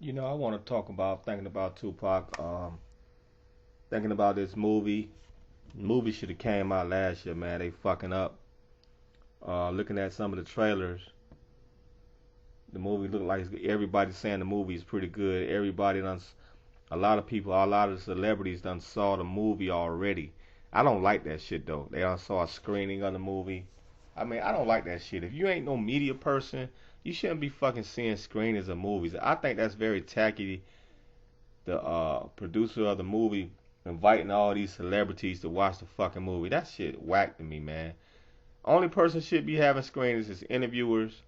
I want to talk about thinking about Tupac. Thinking about this movie. Movie should have came out last year, man. They fucking up. Looking at some of the trailers, the movie looked like everybody's saying the movie is pretty good. Everybody done, a lot of people, a lot of celebrities done saw the movie already. I don't like that shit though. They done saw a screening of the movie. I mean, I don't like that shit. If you ain't no media person, you shouldn't be fucking seeing screenings of movies. I think that's very tacky. The producer of the movie inviting all these celebrities to watch the fucking movie. That shit whack to me, man. Only person should be having screenings is interviewers,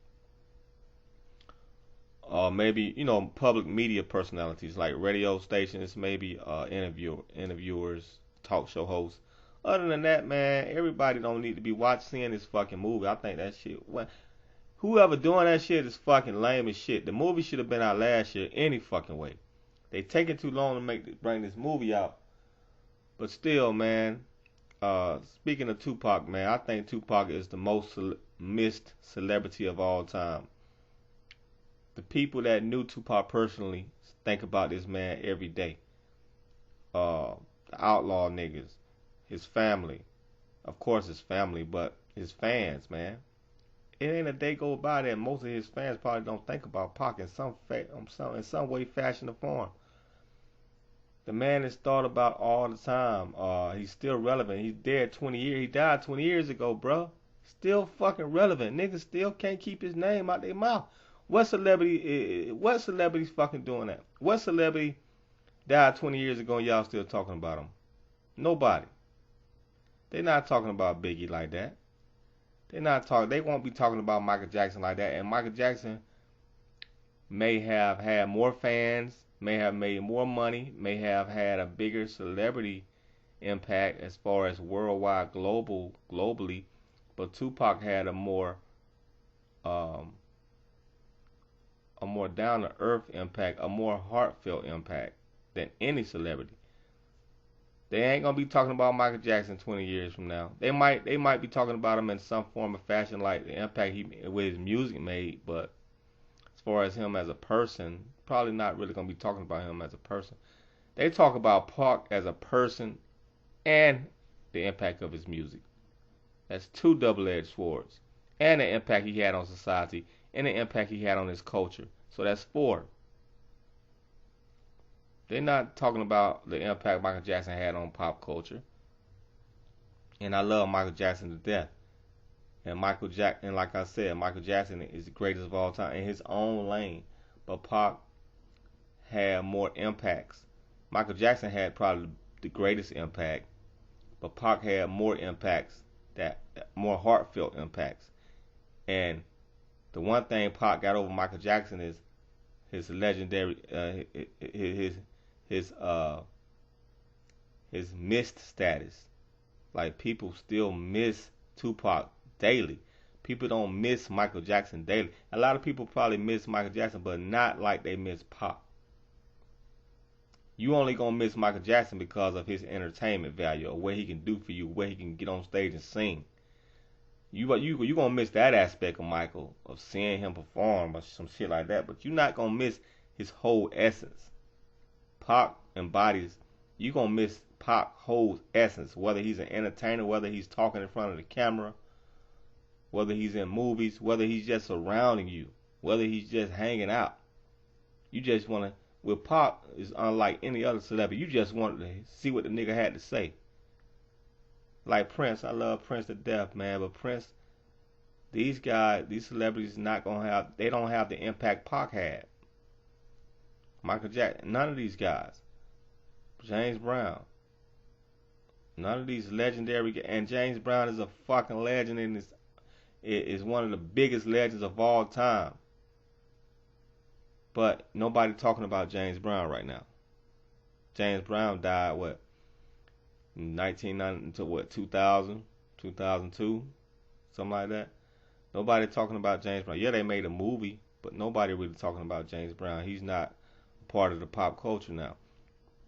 or maybe public media personalities like radio stations, maybe interviewers, talk show hosts. Other than that, man, everybody don't need to be seeing this fucking movie. I think that shit. Whoever doing that shit is fucking lame as shit. The movie should have been out last year any fucking way. They taking too long to bring this movie out. But still, man. Speaking of Tupac, man, I think Tupac is the most missed celebrity of all time. The people that knew Tupac personally think about this man every day. The outlaw niggas, his family, of course his family, but his fans, man. It ain't a day go by that most of his fans probably don't think about Pac in in some way, fashion, or form. The man is thought about all the time. He's still relevant. He's dead 20 years. He died 20 years ago, bro. Still fucking relevant. Niggas still can't keep his name out their mouth. What celebrity? What celebrity's fucking doing that? What celebrity died 20 years ago and y'all still talking about him? Nobody. They not talking about Biggie like that. They not talking. They won't be talking about Michael Jackson like that. And Michael Jackson may have had more fans, may have made more money, may have had a bigger celebrity impact as far as worldwide, globally, but Tupac had um, a more down to earth impact, a more heartfelt impact than any celebrity. They ain't gonna be talking about Michael Jackson 20 years from now. They might be talking about him in some form or fashion, like the impact he with his music made, but as far as him as a person, probably not really gonna be talking about him as a person. They talk about Pac as a person and the impact of his music. That's two double-edged swords. And the impact he had on society and the impact he had on his culture. So that's four. They're not talking about the impact Michael Jackson had on pop culture. And I love Michael Jackson to death. And like I said, Michael Jackson is the greatest of all time in his own lane. But Pac had more impacts. Michael Jackson had probably the greatest impact, but Pac had more impacts, that more heartfelt impacts. And the one thing Pac got over Michael Jackson is his legendary, his his missed status. Like people still miss Tupac daily. People don't miss Michael Jackson daily. A lot of people probably miss Michael Jackson, but not like they miss Pac. You only gonna miss Michael Jackson because of his entertainment value, or what he can do for you, where he can get on stage and sing. You gonna miss that aspect of Michael, of seeing him perform or some shit like that. But you're not gonna miss his whole essence. Pac embodies. You gonna miss Pac whole essence, whether he's an entertainer, whether he's talking in front of the camera, whether he's in movies, whether he's just surrounding you, whether he's just hanging out. You just wanna. With Pac is unlike any other celebrity. You just want to see what the nigga had to say. Like Prince, I love Prince to death, man. But Prince, these guys, these celebrities, not gonna have. They don't have the impact Pac had. Michael Jackson, none of these guys. James Brown, none of these legendary. And James Brown is a fucking legend, and is one of the biggest legends of all time. But nobody talking about James Brown right now. James Brown died what, 1990 to what, 2000, 2002, something like that. Nobody talking about James Brown. Yeah, they made a movie, but nobody really talking about James Brown. He's not part of the pop culture now.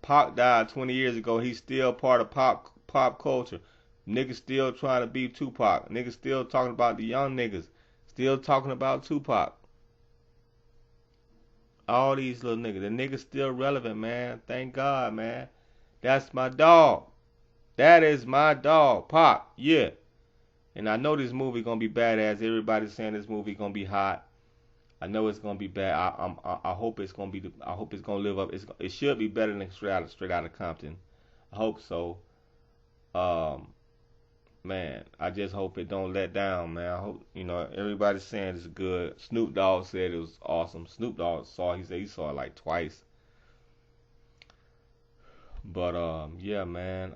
Pac died 20 years ago. He's still part of pop culture. Niggas still trying to be Tupac. Niggas still talking about the young niggas. Still talking about Tupac. All these little niggas. The niggas still relevant, man. Thank God, man. That's my dog. That is my dog. Pop. Yeah. And I know this movie gonna be badass. Everybody's saying this movie gonna be hot. I know it's gonna be bad. I hope it's gonna be. I hope it's gonna live up. It should be better than Straight Outta Compton. I hope so. Um, Man, I just hope it don't let down, man. I hope everybody's saying it's good. Snoop Dogg said it was awesome. Snoop Dogg saw. He said he saw it like twice. But yeah, man.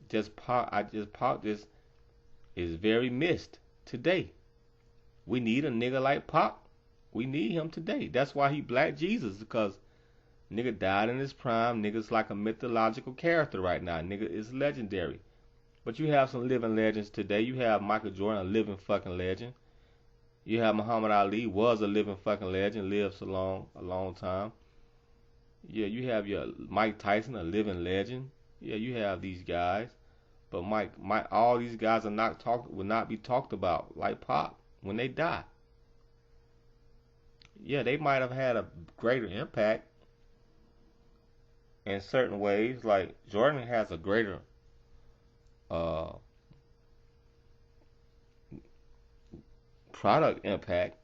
Just Pop. I just Pop. This is very missed today. We need a nigga like Pop. We need him today. That's why he Black Jesus, because nigga died in his prime. Nigga's like a mythological character right now. Nigga is legendary. But you have some living legends today. You have Michael Jordan, a living fucking legend. You have Muhammad Ali, was a living fucking legend, lives a long time. Yeah, you have your Mike Tyson, a living legend. Yeah, you have these guys. But all these guys will not be talked about like Pop when they die. Yeah, they might have had a greater impact in certain ways. Like Jordan has a greater uh, product impact.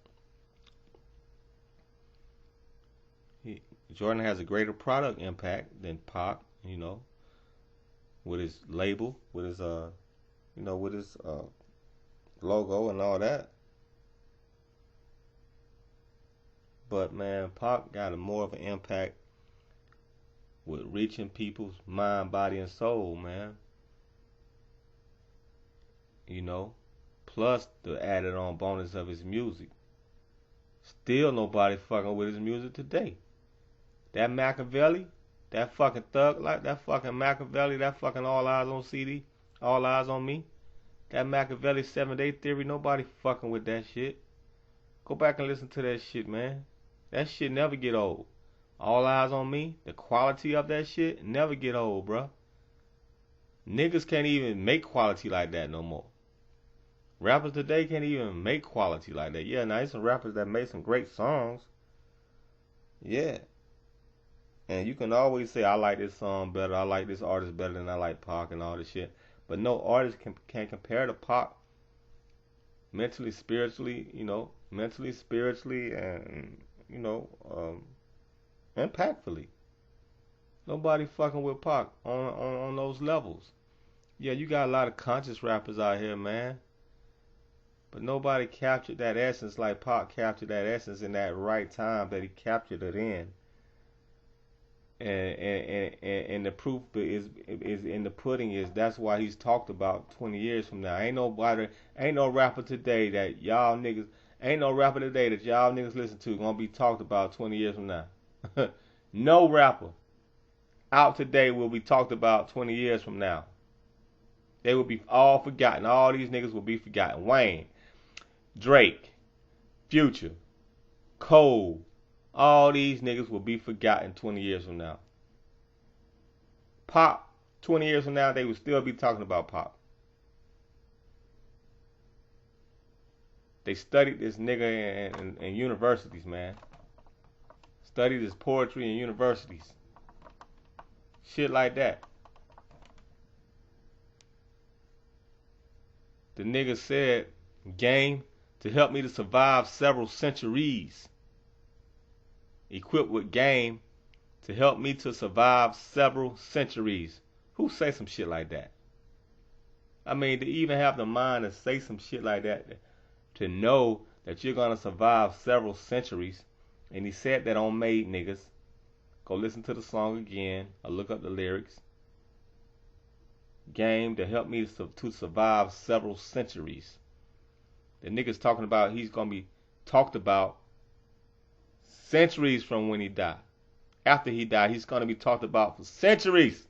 Jordan has a greater product impact than Pac, with his label, with his logo and all that. But man, Pac got a more of an impact with reaching people's mind, body, and soul, man. Plus the added on bonus of his music. Still nobody fucking with his music today. That Machiavelli, that fucking thug, like that fucking Machiavelli, that fucking All Eyes on CD, All Eyes on Me, that Machiavelli 7-Day Theory, nobody fucking with that shit. Go back and listen to that shit, man. That shit never get old. All Eyes on Me, the quality of that shit never get old, bruh. Niggas can't even make quality like that no more. Rappers today can't even make quality like that. Yeah, now there's some rappers that make some great songs. Yeah. And you can always say, I like this song better, I like this artist better than I like Pac and all this shit. But no artist can compare to Pac mentally, spiritually, and, impactfully. Nobody fucking with Pac on those levels. Yeah, you got a lot of conscious rappers out here, man. But nobody captured that essence like Pac captured that essence in that right time that he captured it in. And the proof is in the pudding. Is that's why he's talked about 20 years from now. Ain't no rapper today that y'all niggas listen to gonna be talked about 20 years from now. No rapper out today will be talked about 20 years from now. They will be all forgotten. All these niggas will be forgotten. Wayne, Drake, Future, Cole, all these niggas will be forgotten 20 years from now. Pop, 20 years from now, they will still be talking about Pop. They studied this nigga in universities, man. Studied his poetry in universities. Shit like that. The nigga said, game to help me to survive several centuries. Equipped with game to help me to survive several centuries. Who say some shit like that? I mean, to even have the mind to say some shit like that, to know that you're gonna survive several centuries. And he said that on Made Niggas. Go listen to the song again or look up the lyrics. Game to help me to survive several centuries. The nigga's talking about he's gonna be talked about centuries from when he died. After he died, he's gonna be talked about for centuries.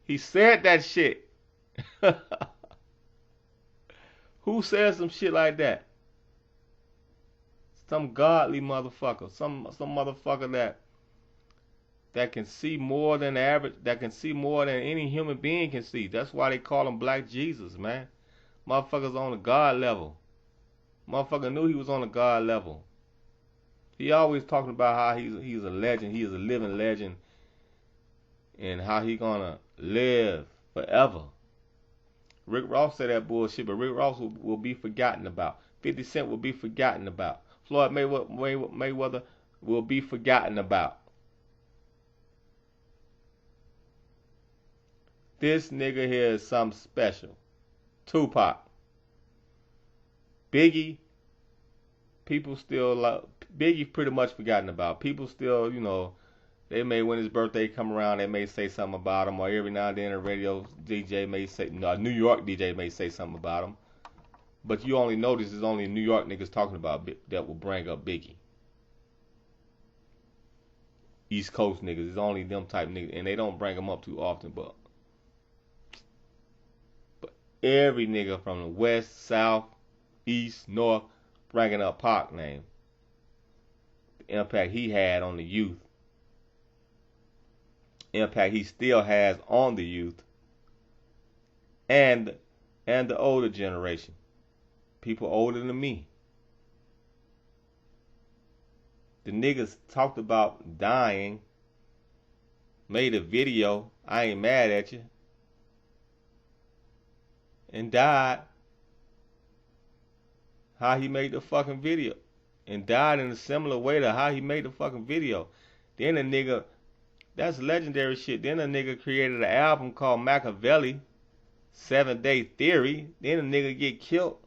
He said that shit. Who says some shit like that? Some godly motherfucker. Some motherfucker that can see more than the average, that can see more than any human being can see. That's why they call him Black Jesus, man. Motherfucker's on a God level. Motherfucker knew he was on a God level. He always talking about how he's a legend, he is a living legend, and how he gonna live forever. Rick Ross said that bullshit, but Rick Ross will be forgotten about. 50 Cent will be forgotten about. Floyd Mayweather will be forgotten about. This nigga here is something special. Tupac. Biggie, people still love. Biggie pretty much forgotten about. People still, they may, when his birthday come around, they may say something about him, or every now and then a radio DJ may say, no, a New York DJ may say something about him. But you only notice it's only New York niggas talking about that will bring up Biggie. East Coast niggas, it's only them type niggas, and they don't bring them up too often, but every nigga from the west, south, east, north, bringing up Pac name. The impact he had on the youth. Impact he still has on the youth. And the older generation. People older than me. The niggas talked about dying. Made a video. I ain't mad at you. And died. How he made the fucking video. And died in a similar way to how he made the fucking video. Then a nigga, that's legendary shit. Then a nigga created an album called Machiavelli, 7 Day Theory. Then a nigga get killed.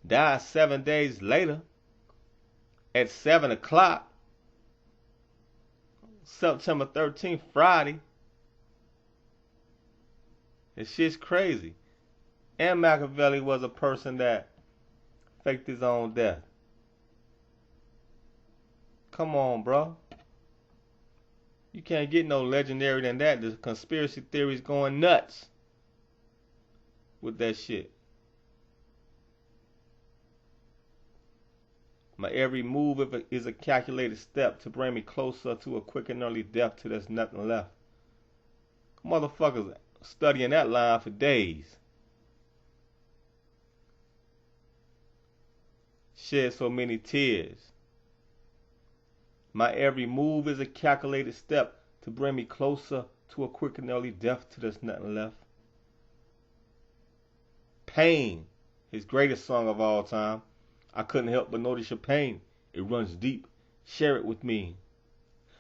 Died 7 days later. At 7 o'clock. September 13th, Friday. This shit's crazy. And Machiavelli was a person that faked his own death. Come on, bro. You can't get no legendary than that. The conspiracy theories going nuts with that shit. My every move is a calculated step to bring me closer to a quick and early death till there's nothing left. Motherfuckers studying that line for days. Shed so many tears. My every move is a calculated step to bring me closer to a quick and early death till there's nothing left. Pain, his greatest song of all time. I couldn't help but notice your pain. It runs deep. Share it with me.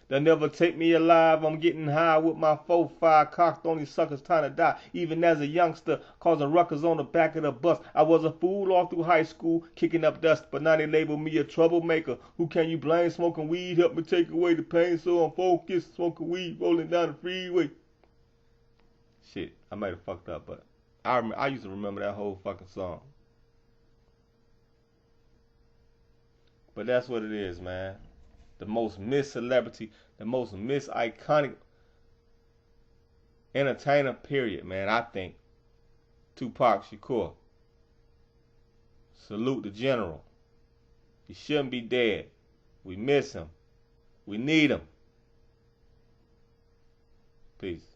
They'll never take me alive. I'm getting high with my 4-5 cocked on these suckers trying to die. Even as a youngster, causing ruckus on the back of the bus. I was a fool all through high school, kicking up dust. But now they label me a troublemaker. Who can you blame? Smoking weed help me take away the pain, so I'm focused. Smoking weed, rolling down the freeway. Shit, I might have fucked up, but I used to remember that whole fucking song. But that's what it is, man. The most missed celebrity, the most missed iconic entertainer, period, man. I think Tupac Shakur. Salute the general. He shouldn't be dead. We miss him. We need him. Peace.